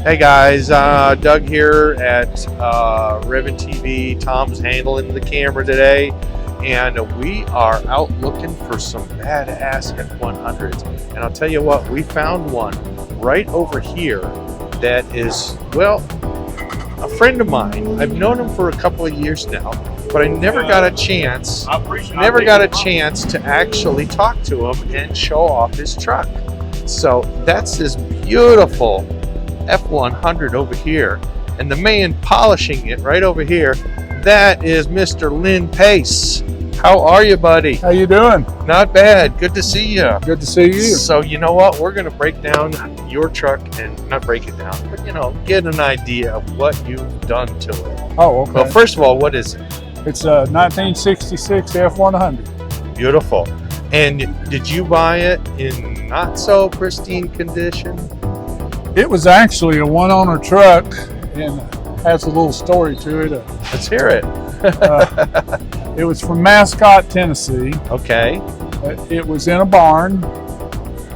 Hey guys, Doug here at Ribbon TV. Tom's handling the camera today, and we are out looking for some badass F100s. And I'll tell you what, we found one right over here that is, well, a friend of mine. I've known him for a couple of years now, but I never got a chance to actually talk to him and show off his truck. So that's this beautiful F100 over here, and the man polishing it right over here, that is Mr. Lynn Pace. How are you, buddy? How you doing? Not bad. Good to see you. Good to see you. So you know what, we're going to break down your truck, and not break it down, but get an idea of what you've done to it. Oh, okay. Well, first of all, what is it? It's a 1966 F100. Beautiful. And did you buy it in not so pristine condition? It was actually a one-owner truck, and has a little story to it. Let's hear it. It was from Mascot, Tennessee. Okay. It was in a barn.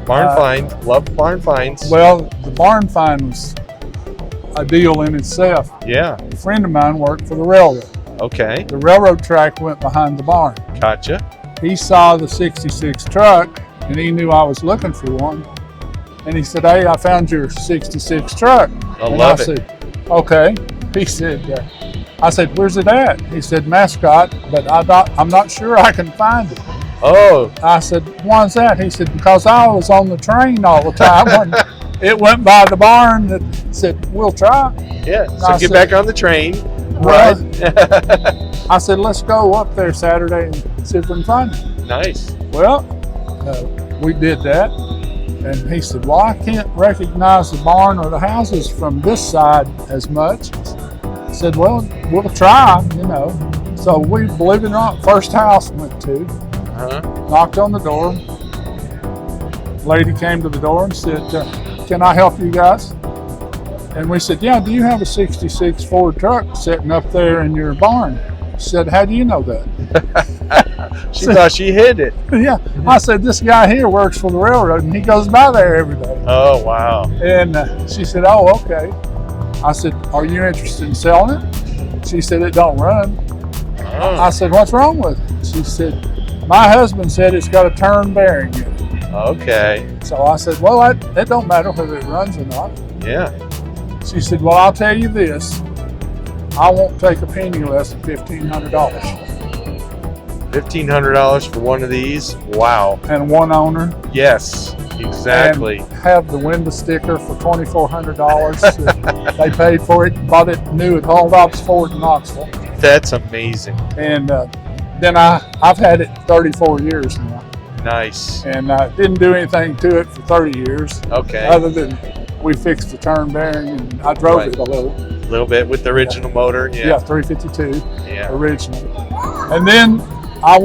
Barn find. Love barn finds. Well, the barn find was a deal in itself. Yeah. A friend of mine worked for the railroad. Okay. The railroad track went behind the barn. Gotcha. He saw the 66 truck, and he knew I was looking for one. And he said, "Hey, I found your 66 truck." I love it. I said, "Okay." He said, I said, "Where's it at?" He said, "Mascot, but I'm not sure I can find it." Oh. I said, "Why's that?" He said, "Because I was on the train all the time when it went by the barn that said, we'll try." Yeah, so get back on the train. Right. I said, "Let's go up there Saturday and see if we can find it." Nice. Well, we did that. And he said, "Well, I can't recognize the barn or the houses from this side as much." I said, "Well, we'll try, So we, believe it or not, first house went to, knocked on the door. Lady came to the door and said, "Can I help you guys?" And we said, "Yeah, do you have a 66 Ford truck sitting up there in your barn?" She said, "How do you know that?" She thought she hid it. Yeah. I said, "This guy here works for the railroad, and he goes by there every day." Oh, wow. And she said, "Oh, okay." I said, "Are you interested in selling it?" She said, "It don't run." Oh. I said, "What's wrong with it?" She said, "My husband said it's got a turn bearing in it." Okay. So I said, "Well, that don't matter whether it runs or not." Yeah. She said, "Well, I'll tell you this. I won't take a penny less than $1,500. $1,500 for one of these? Wow. And one owner. Yes, exactly. And have the window sticker for $2,400. They paid for it, bought it new at Hall-Dobbs Ford in Knoxville. That's amazing. And then I've had it 34 years now. Nice. And I didn't do anything to it for 30 years. Okay. Other than we fixed the turn bearing, and I drove it a little bit with the original motor. Yeah, 352 yeah. Original. And then I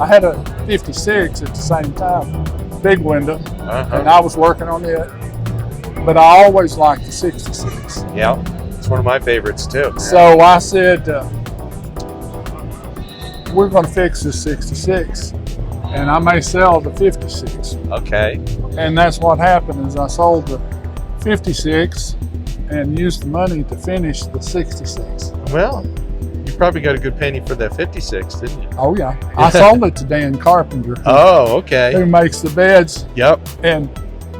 had a 56 at the same time, big window, and I was working on it, but I always liked the 66. Yeah, it's one of my favorites too. So I said, we're going to fix this 66, and I may sell the 56. Okay. And that's what happened is I sold the 56 and used the money to finish the 66. Well, you probably got a good penny for that 56, didn't you? Oh yeah. I sold it to Dan Carpenter. Oh, okay. Who makes the beds. Yep. And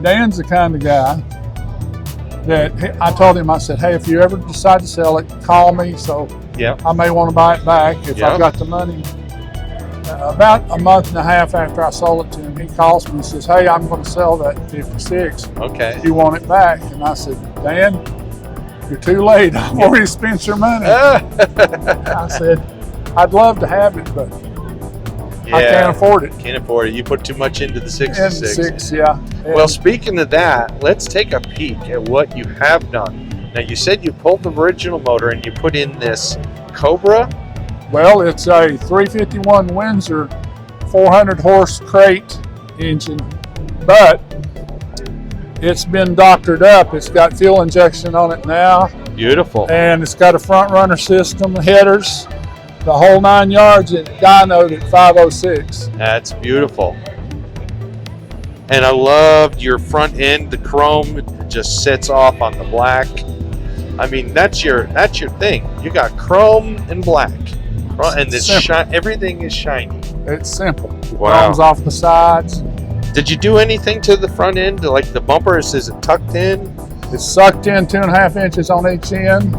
Dan's the kind of guy that I told him, I said, "Hey, if you ever decide to sell it, call me. So I may want to buy it back if I've got the money." About a month and a half after I sold it to him, he calls me and says, "Hey, I'm going to sell that 56. Okay. Do you want it back?" And I said, "Dan, you're too late. I've already spent your money." I said, "I'd love to have it, but I can't afford it." Can't afford it. You put too much into the 66. Yeah. Well, speaking of that, let's take a peek at what you have done. Now, you said you pulled the original motor and you put in this Cobra. Well, it's a 351 Windsor 400 horse crate engine, but it's been doctored up. It's got fuel injection on it now. Beautiful. And it's got a front runner system, headers, the whole 9 yards, and dynoed at 506. That's beautiful. And I loved your front end. The chrome just sets off on the black. I mean, that's your thing. You got chrome and black, and everything is shiny. It's simple. Wow. Chrome's off the sides. Did you do anything to the front end, like the bumpers? Is it tucked in? It's sucked in 2.5 inches on each end.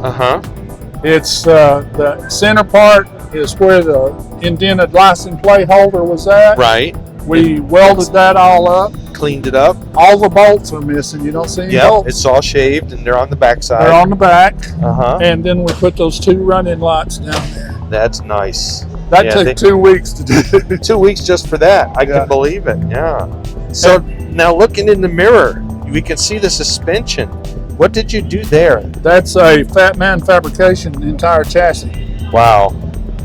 It's the center part is where the indented license plate holder was at. Right. We welded that all up. Cleaned it up. All the bolts are missing. You don't see any bolts. It's all shaved, and they're on the back side. They're on the back. And then we put those 2 running lights down there. That's nice. That took 2 weeks to do. 2 weeks just for that. I can believe it. Yeah. So now looking in the mirror, we can see the suspension. What did you do there? That's a Fat Man Fabrication entire chassis. Wow.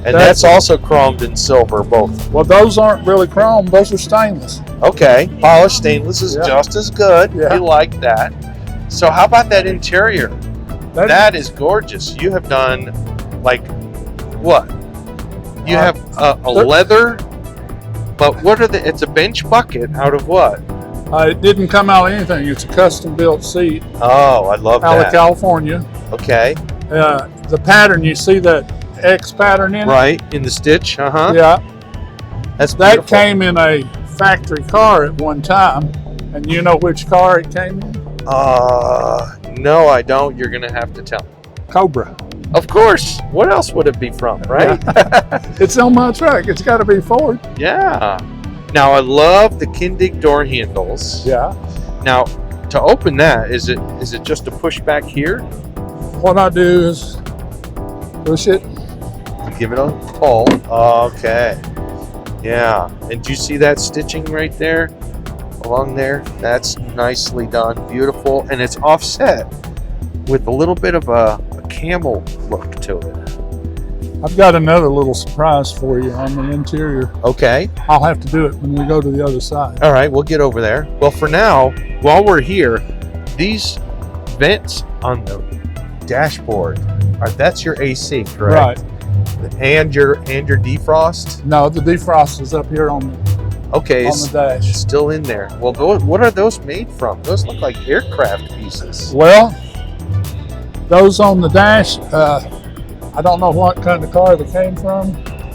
And that's also chromed in silver, both. Well, those aren't really chrome. Those are stainless. Okay. Polished stainless is just as good. You like that. So how about that interior? That is gorgeous. You have done, like, what? You have a leather, but what are it's a bench bucket out of what? It didn't come out of anything. It's a custom built seat. Oh, I love that. Out of California. Okay. The pattern, you see that X pattern in it? Right, in the stitch, Yeah. That's beautiful. That came in a factory car at one time. And you know which car it came in? No, I don't. You're going to have to tell me. Cobra. Of course. What else would it be from, right? It's on my truck. It's got to be Ford. Yeah. Now, I love the Kindig door handles. Yeah. Now, to open that, is it just a push back here? What I do is push it. Give it a pull. Okay. Yeah. And do you see that stitching right there? Along there? That's nicely done. Beautiful. And it's offset with a little bit of a camel look to it. I've got another little surprise for you on the interior. Okay. I'll have to do it when we go to the other side. All right, we'll get over there. Well, for now, while we're here, these vents on the dashboard that's your AC, correct? Right. And your defrost? No, the defrost is up here on the dash. It's still in there. Well, what are those made from? Those look like aircraft pieces. Well, those on the dash, I don't know what kind of car they came from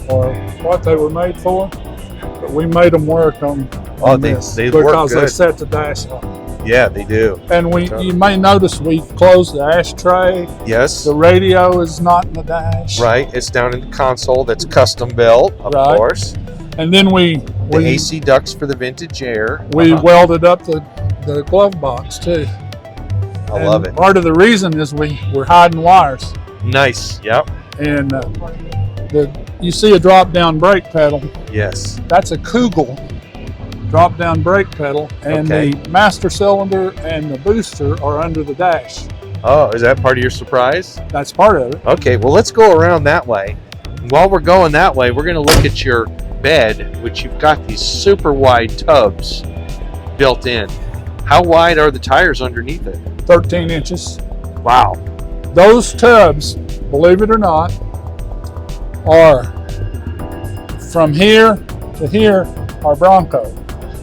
or what they were made for, but we made them work on this they work because good. They set the dash up. Yeah, they do. And you may notice we closed the ashtray. Yes. The radio is not in the dash. Right. It's down in the console that's custom built, of course. And then the AC ducts for the vintage air. We welded up the glove box too. I love it. Part of the reason is we're hiding wires. Nice. Yep. And you see a drop-down brake pedal. Yes. That's a Kugel drop-down brake pedal, and the master cylinder and the booster are under the dash. Oh, is that part of your surprise? That's part of it. Okay, well, let's go around that way. While we're going that way, we're going to look at your bed, which you've got these super wide tubs built in. How wide are the tires underneath it? 13 inches. Wow. Those tubs, believe it or not, are from here to here are Bronco.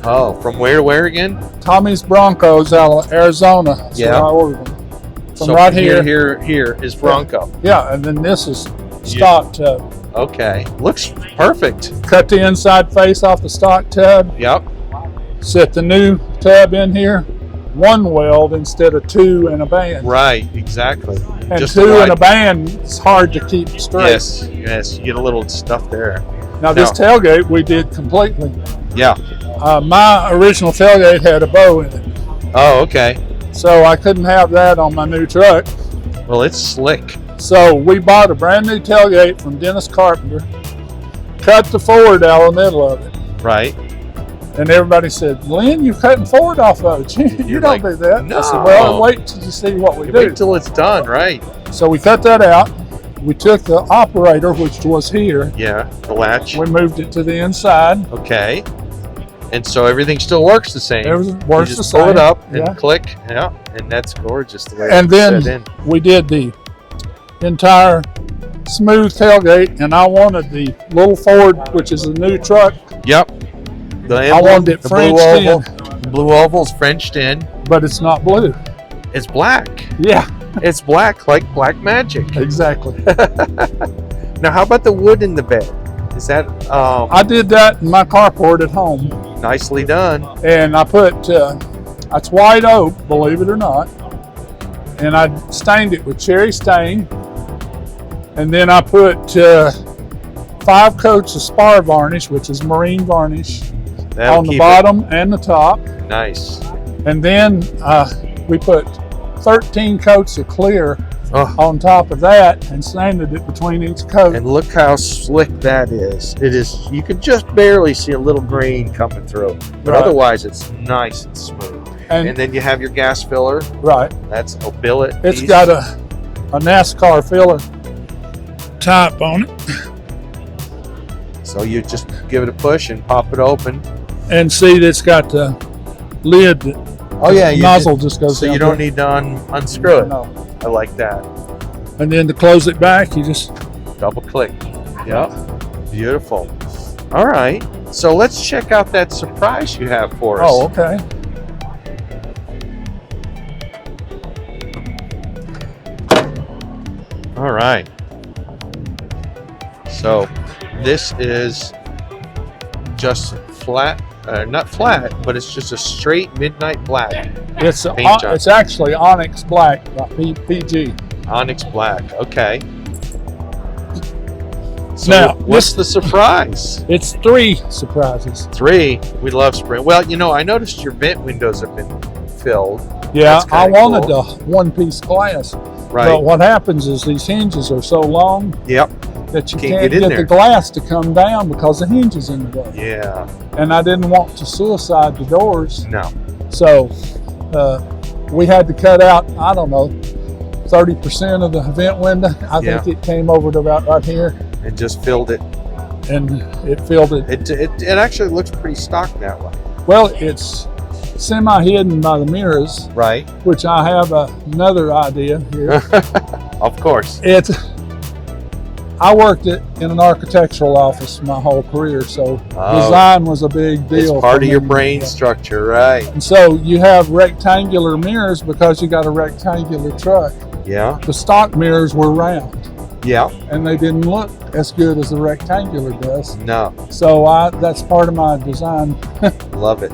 Oh, from where to where again? Tommy's Broncos out of Arizona. That's where I ordered them. From right here is Bronco. Yeah, and then this is stock tub. Okay, looks perfect. Cut the inside face off the stock tub. Yep. Set the new tub in here. One weld instead of two in a band. Right, exactly. And just two in a band is hard to keep straight. Yes, you get a little stuff there. Now this tailgate we did completely. Yeah. My original tailgate had a bow in it. Oh, okay. So I couldn't have that on my new truck. Well, it's slick. So we bought a brand new tailgate from Dennis Carpenter, cut the forward out of the middle of it. Right. And everybody said, Lynn, you're cutting forward off of it. You don't do that. No. I said, well, wait till you see what we do. Wait till it's done, right. So we cut that out. We took the operator, which was here. Yeah, the latch. We moved it to the inside. Okay. And so everything still works the same. Everything works the same. Pull it up and click. Yeah, and that's gorgeous the way and then set in. We did the entire smooth tailgate, and I wanted the little Ford, which is a new truck. Yep. I wanted it Frenched in. The blue oval's Frenched in. But it's not blue. It's black. Yeah. It's black, like black magic. Exactly. Now, how about the wood in the bed? Is that I did that in my carport at home. nicely done? And I put, it's white oak, believe it or not. And I stained it with cherry stain. And then I put 5 coats of spar varnish, which is marine varnish, That'll on the keep bottom and the top. it nice. And then we put 13 coats of clear on top of that and sanded it between each coat. And look how slick that is. It is. You can just barely see a little grain coming through, but Right. otherwise it's nice and smooth. And then you have your gas filler. Right. That's a billet. It's piece. got a NASCAR filler type on it. So you just give it a push and pop it open. And see, it's got the lid. Oh yeah, the nozzle just goes so down you don't there. need to unscrew it. No. I like that. And then to close it back, you just Double click. Yep. Beautiful. All right. So let's check out that surprise you have for us. Oh, okay. All right. So this is just flat, not flat, but it's just a straight midnight black. It's Paint job. it's actually Onyx Black by PG. Onyx black. Okay. So Now, what's the surprise? It's 3 surprises. 3. We love spring. Well, you know, I noticed your vent windows have been filled. Yeah, That's I kinda wanted cool. the one-piece glass. Right. But what happens is these hinges are so long Yep. that you Can't can't get in get there. the glass to come down because the hinge is in the way. Yeah. And I didn't want to suicide the doors. No. So we had to cut out, I don't know, 30% of the vent window. I Yeah. think it came over to about right here, And just filled it. and it filled it. It actually looks pretty stock that way. Well, it's semi-hidden by the mirrors, Right. which I have another idea here. Of course. I worked in an architectural office my whole career, so design was a big deal. It's part for of your me. brain structure, right? And so you have rectangular mirrors because you got a rectangular truck. Yeah. The stock mirrors were round, Yeah. and they didn't look as good as the rectangular does. No. So that's part of my design Love it.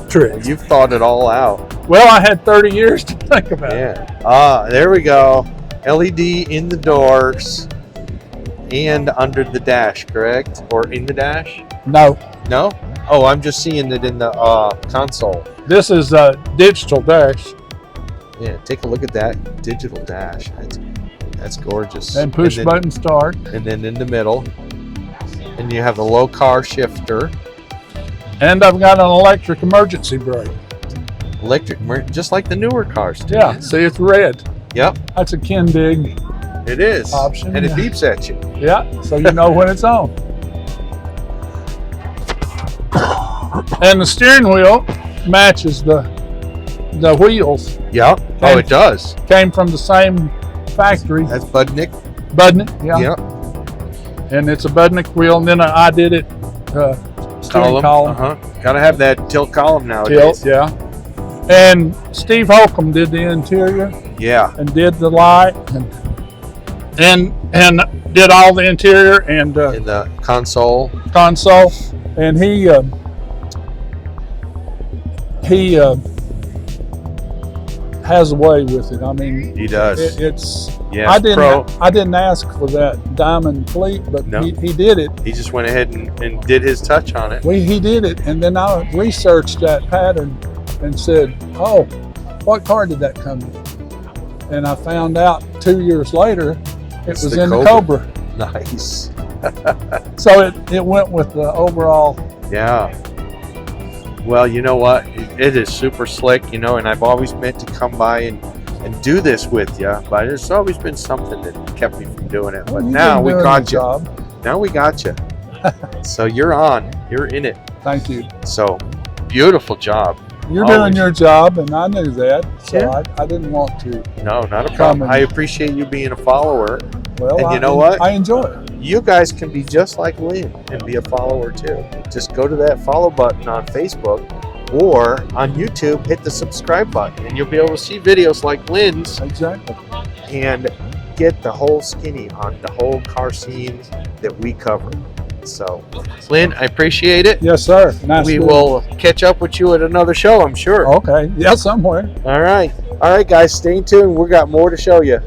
trick. You've thought it all out. Well, I had 30 years to think about it. Yeah. There we go. LED in the doors and under the dash, correct? Or in the dash? No, No? Oh, I'm just seeing it in the console. this is a digital dash. Yeah, take a look at that digital dash. That's gorgeous. And push then, button start. And then in the middle, and you have the low car shifter, And I've got an electric emergency brake. just like the newer cars do. Yeah, see, it's red. Yep, That's a Kindig. it is. Option, And it yeah. beeps at you. Yeah, so you know when it's on. And the steering wheel matches the wheels. Yep. Oh, it does. Came from the same factory. That's Budnick. Budnick, yeah. Yep. And it's a Budnick wheel. And then I did it steering column. Gotta have that tilt column nowadays. Tilt, yeah. And Steve Holcomb did the interior Yeah. and did the light and did all the interior and In the console. console. And he has a way with it. I mean, He does. it's. Yeah. I Pro. didn't ask for that diamond fleet, but No. he did it. He just went ahead and did his touch on it. He did it, and then I researched that pattern and said, "Oh, what car did that come in?" And I found out 2 years later it It's was the in the Cobra. Cobra. Nice. So it went with the overall. Yeah. Well, you know what? It is super slick, you know, and I've always meant to come by and do this with you, but there's always been something that kept me from doing it. But You've now been we doing got the you. job. Now we got you. So you're on. You're in it. Thank you. So beautiful job. You're Always. doing your job, and I knew that, so Yeah. I didn't want to. No, not a Come problem. and- I appreciate you being a follower. Well, And you know what? I enjoy it. You guys can be just like Lynn and be a follower too. Just go to that follow button on Facebook or on YouTube, hit the subscribe button, and you'll be able to see videos like Lynn's. Exactly. And get the whole skinny on the whole car scene that we cover. So, Lynn, I appreciate it. Yes, sir. Nice. We will catch up with you at another show, I'm sure. Okay. Yeah, somewhere. All right, guys, stay tuned. We got more to show you.